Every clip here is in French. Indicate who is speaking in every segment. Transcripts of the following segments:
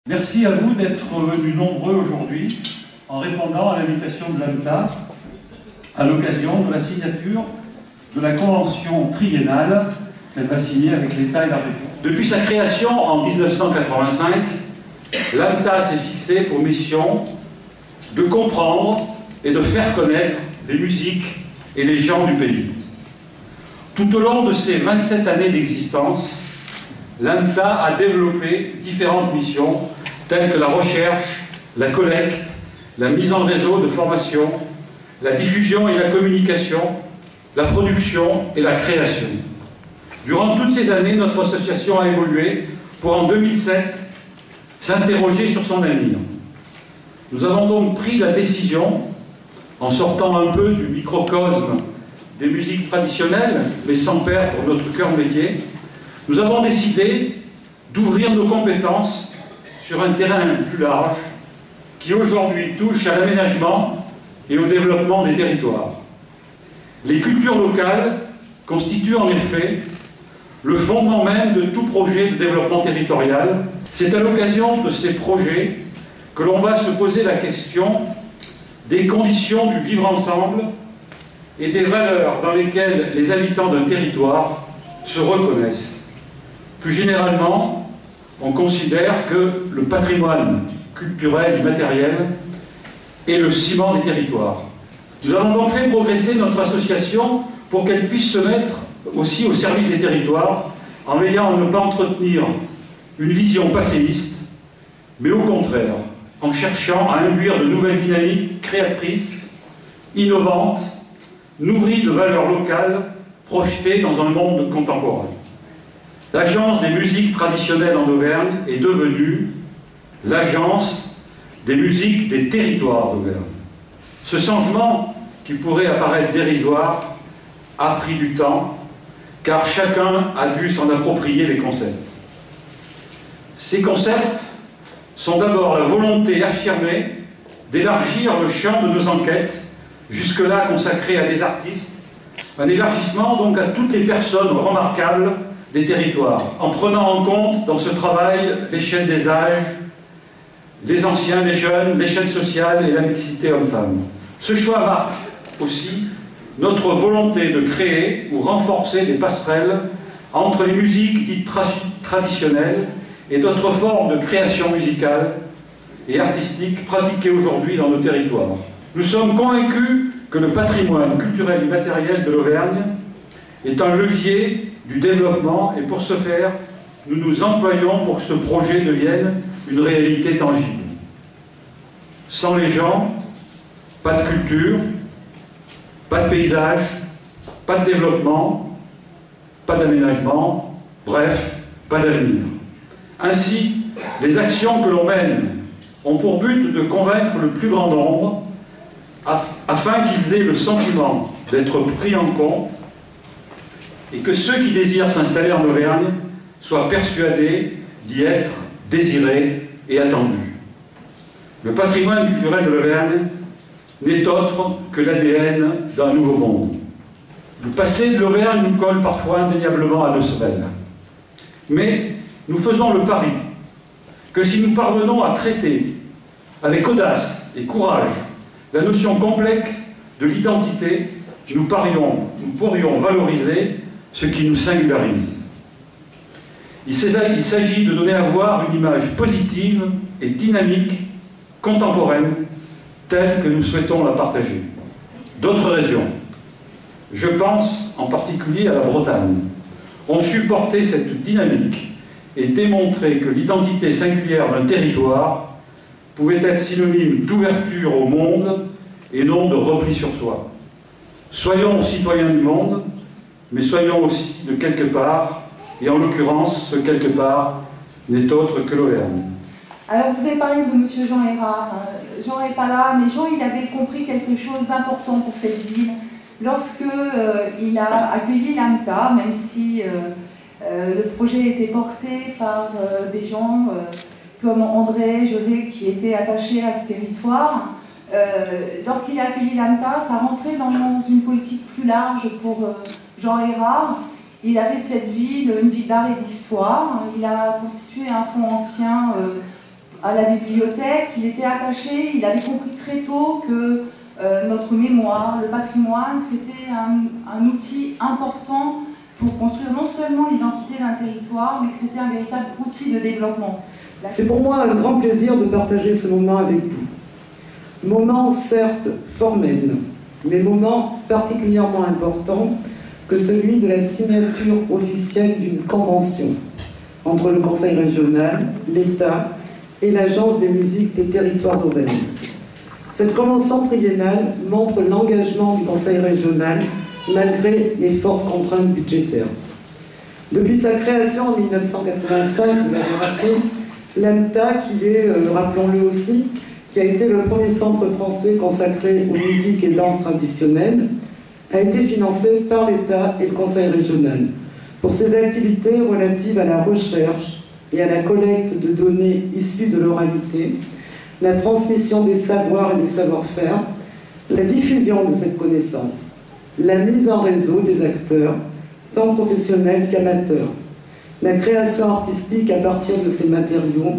Speaker 1: Merci à vous d'être venus nombreux aujourd'hui en répondant à l'invitation de l'AMTA à l'occasion de la signature de la convention triennale qu'elle va signer avec l'État et la région. Depuis sa création en 1985, l'AMTA s'est fixé pour mission de comprendre et de faire connaître les musiques et les gens du pays. Tout au long de ces 27 années d'existence, l'AMTA a développé différentes missions telles que la recherche, la collecte, la mise en réseau de formation, la diffusion et la communication, la production et la création. Durant toutes ces années, notre association a évolué pour, en 2007, s'interroger sur son avenir. Nous avons donc pris la décision, en sortant un peu du microcosme des musiques traditionnelles, mais sans perdre notre cœur métier, nous avons décidé d'ouvrir nos compétences sur un terrain plus large qui aujourd'hui touche à l'aménagement et au développement des territoires. Les cultures locales constituent en effet le fondement même de tout projet de développement territorial. C'est à l'occasion de ces projets que l'on va se poser la question des conditions du vivre ensemble et des valeurs dans lesquelles les habitants d'un territoire se reconnaissent. Plus généralement, on considère que le patrimoine culturel et matériel est le ciment des territoires. Nous avons donc fait progresser notre association pour qu'elle puisse se mettre aussi au service des territoires en veillant à ne pas entretenir une vision passéiste, mais au contraire, en cherchant à induire de nouvelles dynamiques créatrices, innovantes, nourries de valeurs locales, projetées dans un monde contemporain. L'Agence des musiques traditionnelles en Auvergne est devenue l'Agence des musiques des territoires d'Auvergne. Ce changement, qui pourrait apparaître dérisoire, a pris du temps, car chacun a dû s'en approprier les concepts. Ces concepts sont d'abord la volonté affirmée d'élargir le champ de nos enquêtes, jusque-là consacrées à des artistes, un élargissement donc à toutes les personnes remarquables des territoires, en prenant en compte dans ce travail l'échelle des âges, les anciens, les jeunes, l'échelle sociale et la mixité homme-femme. Ce choix marque aussi notre volonté de créer ou renforcer des passerelles entre les musiques dites traditionnelles et d'autres formes de création musicale et artistique pratiquées aujourd'hui dans nos territoires. Nous sommes convaincus que le patrimoine culturel et matériel de l'Auvergne est un levier du développement et pour ce faire, nous nous employons pour que ce projet devienne une réalité tangible. Sans les gens, pas de culture, pas de paysage, pas de développement, pas d'aménagement, bref, pas d'avenir. Ainsi, les actions que l'on mène ont pour but de convaincre le plus grand nombre afin qu'ils aient le sentiment d'être pris en compte et que ceux qui désirent s'installer en Auvergne soient persuadés d'y être désirés et attendus. Le patrimoine culturel de l'Auvergne n'est autre que l'ADN d'un nouveau monde. Le passé de l'Auvergne nous colle parfois indéniablement à nos semelles. Mais nous faisons le pari que si nous parvenons à traiter avec audace et courage la notion complexe de l'identité, nous pourrions valoriser ce qui nous singularise. Il s'agit de donner à voir une image positive et dynamique, contemporaine, telle que nous souhaitons la partager. D'autres régions, je pense en particulier à la Bretagne, ont su porter cette dynamique et démontrer que l'identité singulière d'un territoire pouvait être synonyme d'ouverture au monde et non de repli sur soi. Soyons citoyens du monde, mais soyons aussi de quelque part, et en l'occurrence, ce quelque part n'est autre que l'Auvergne.
Speaker 2: Alors vous avez parlé de M. Jean Erard. Jean n'est pas là, mais Jean il avait compris quelque chose d'important pour cette ville lorsqu'il a accueilli l'AMTA, même si le projet était porté par des gens comme André, José, qui étaient attachés à ce territoire. Lorsqu'il a accueilli l'AMTA, ça rentrait dans une politique plus large pour Jean Erard. Il avait de cette ville une ville d'art et d'histoire. Il a constitué un fonds ancien à la bibliothèque, il était attaché, il avait compris très tôt que notre mémoire, le patrimoine, c'était un outil important pour construire non seulement l'identité d'un territoire, mais que c'était un véritable outil de développement.
Speaker 3: C'est pour moi un grand plaisir de partager ce moment avec vous. Moment certes formel, mais moment particulièrement important que celui de la signature officielle d'une convention entre le Conseil régional, l'État et l'Agence des musiques des territoires d'Auvergne. Cette convention triennale montre l'engagement du Conseil régional malgré les fortes contraintes budgétaires. Depuis sa création en 1985, vous l'avez rappelé, l'AMTA, qui est, rappelons-le aussi, qui a été le premier centre français consacré aux musiques et danses traditionnelles, a été financé par l'État et le Conseil régional pour ses activités relatives à la recherche et à la collecte de données issues de l'oralité, la transmission des savoirs et des savoir-faire, la diffusion de cette connaissance, la mise en réseau des acteurs, tant professionnels qu'amateurs, la création artistique à partir de ces matériaux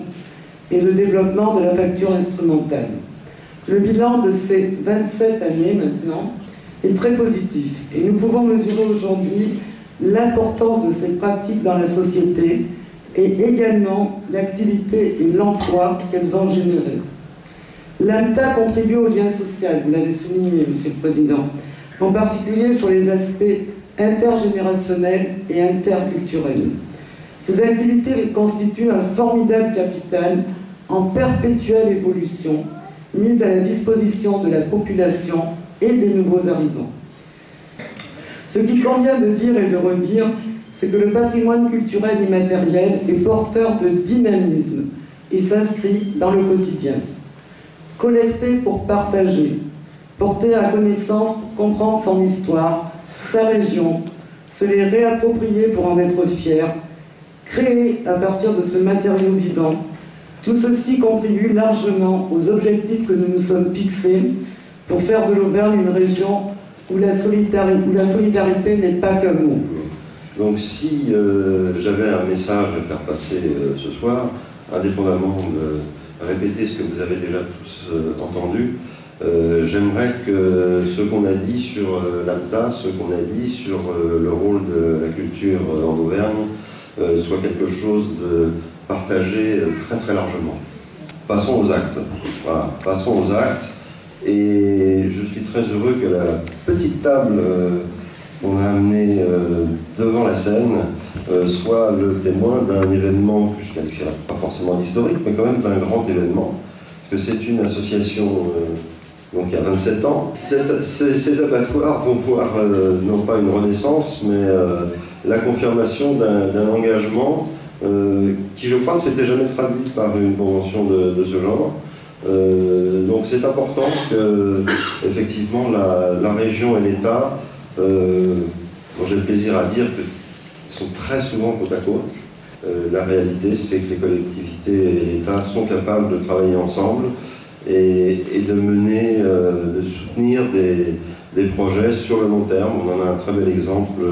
Speaker 3: et le développement de la facture instrumentale. Le bilan de ces 27 années maintenant est très positif et nous pouvons mesurer aujourd'hui l'importance de ces pratiques dans la société et également l'activité et l'emploi qu'elles ont généré. L'AMTA contribue au lien social, vous l'avez souligné, Monsieur le Président, en particulier sur les aspects intergénérationnels et interculturels. Ces activités constituent un formidable capital en perpétuelle évolution, mis à la disposition de la population et des nouveaux arrivants. Ce qu'il convient de dire et de redire, c'est que le patrimoine culturel immatériel est porteur de dynamisme et s'inscrit dans le quotidien. Collecté pour partager, porter à connaissance pour comprendre son histoire, sa région, se les réapproprier pour en être fier, créer à partir de ce matériau vivant, tout ceci contribue largement aux objectifs que nous nous sommes fixés pour faire de l'Auvergne une région où la solidarité n'est pas qu'un mot.
Speaker 4: Donc si j'avais un message à faire passer ce soir, indépendamment de répéter ce que vous avez déjà tous entendu, j'aimerais que ce qu'on a dit sur l'AMTA, ce qu'on a dit sur le rôle de la culture en Auvergne, soit quelque chose de partagé très très largement. Passons aux actes. Voilà, passons aux actes. Et je suis très heureux que la petite table qu'on a amenée devant la scène soit le témoin d'un événement que je ne qualifierais pas forcément d'historique, mais quand même d'un grand événement. Parce que c'est une association donc il y a 27 ans. Ces abattoirs vont voir non pas une renaissance, mais la confirmation d'un engagement qui, je crois, ne s'était jamais traduit par une convention de ce genre. Donc c'est important que, effectivement, la région et l'État, dont j'ai le plaisir à dire qu'ils sont très souvent côte à côte. La réalité, c'est que les collectivités et l'État sont capables de travailler ensemble et de mener, de soutenir des projets sur le long terme. On en a un très bel exemple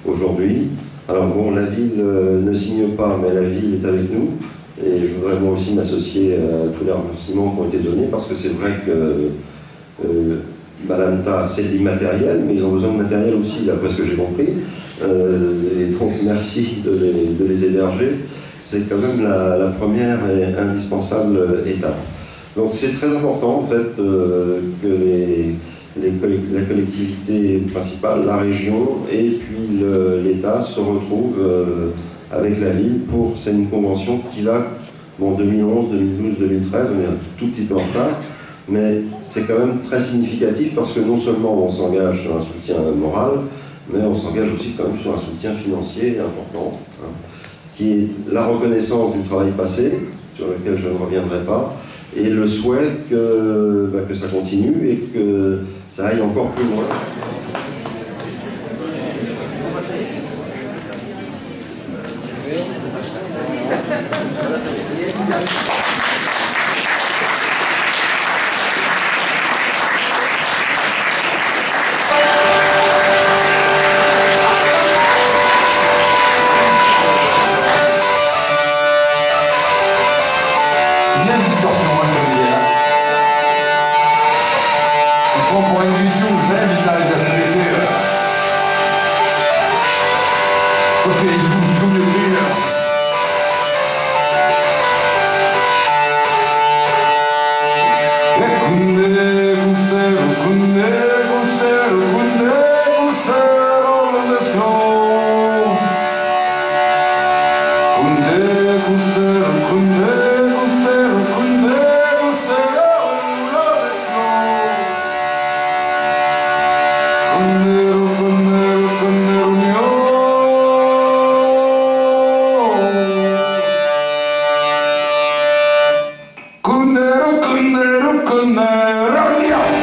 Speaker 4: aujourd'hui. Alors bon, la ville ne signe pas, mais la ville est avec nous. Et je voudrais moi aussi m'associer à tous les remerciements qui ont été donnés, parce que c'est vrai que l'AMTA, c'est l'immatériel, mais ils ont besoin de matériel aussi, d'après ce que j'ai compris. Et donc merci de les héberger. C'est quand même la première et indispensable étape. Donc c'est très important en fait que la collectivité principale, la région et puis l'État se retrouvent avec la ville pour, c'est une convention qui va, bon, 2011, 2012, 2013, on est un tout petit peu en retard, mais c'est quand même très significatif parce que non seulement on s'engage sur un soutien moral, mais on s'engage aussi quand même sur un soutien financier important, hein, qui est la reconnaissance du travail passé, sur lequel je ne reviendrai pas, et le souhait que ça continue et que ça aille encore plus loin.
Speaker 5: Il y a une distorsion, hein, je veux dire. On se prend pour une illusion, vous savez, mais il arrive à se laisser. Sauf qu'il joue mieux que lui. Kunero, kunero, kunero,